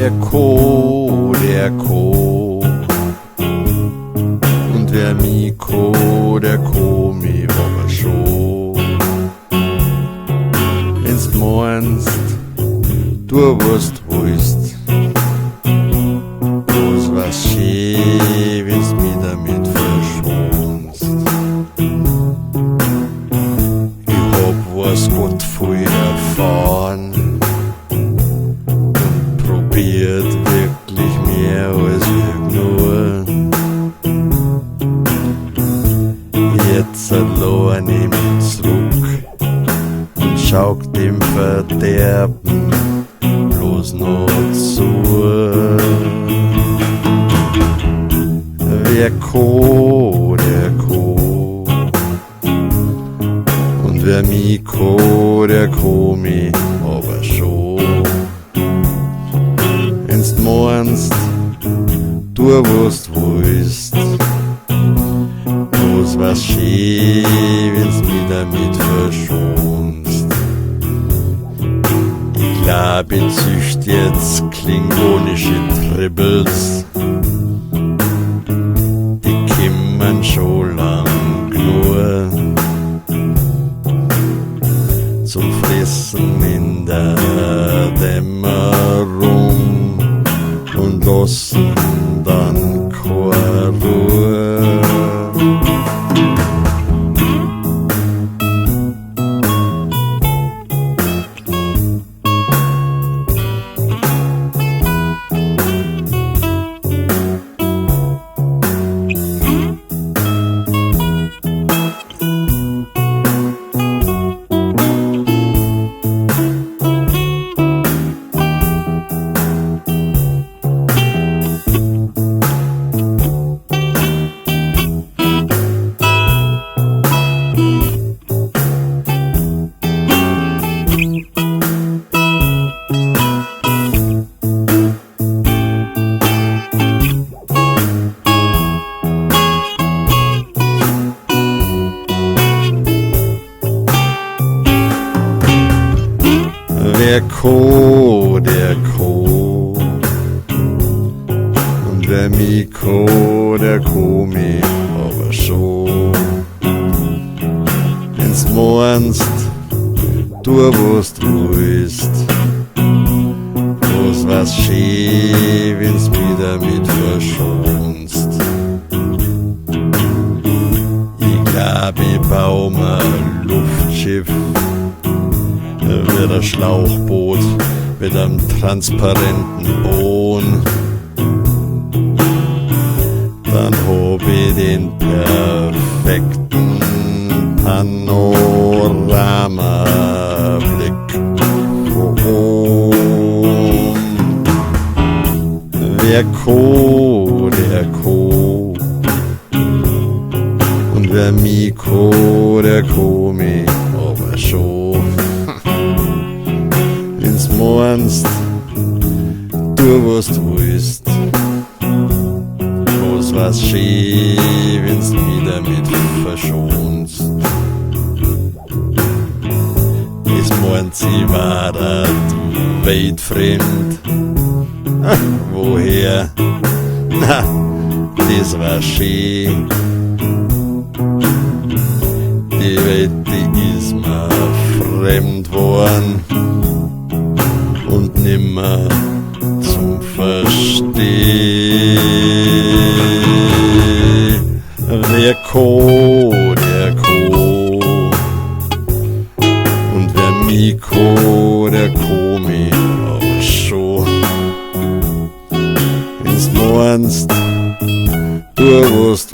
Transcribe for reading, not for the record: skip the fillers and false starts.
der Co. Und wer mi Co, der Co mi aber schon. Wenn's meinst, du wusst, bloß was schön, wenn's mi damit verschonst. Ich hab was Gott viel erfahren und probiert wirklich mehr als nur. Jetzt allein im Zurück und schaut dem Verderben bloß noch zu. Wer Co, der Co. Und wer mi Co, der Co mi aber schon. Wenn's meinst, du wusst, bloß was schön, wenn's mi damit verschonst. Ich glaub, ich zücht jetzt klingonische Tribbles. Die kimmen schon lang nur zum Fressen in der Dämmerung und lassen dann keine Ruhe. Der Co, der Co. Und wer mi Co, der Co mi aber schon. Wenn's meinst, du wusst, bloß was schön, wenn's mi damit verschonst. Ich glaub, ich bau mir ein Luftschiff, wird ein Schlauchboot mit einem transparenten Boden. Dann hab ich den perfekten Panoramablick von oben. Wer Co, der Co. Und wer mi Co, der Co mi aber schon. Wenn's meinst, du wusst, bloß was schön, wenn's mi damit verschonst. Es meint, sie war da weltfremd. Woher? Na, das war schön. Die Welt, die ist mir fremd worden und nimmer zum Verstehen. Wer Co, der Co. Und wer mi Co, der Co mi aber schon. Wenn's meinst, du wusst,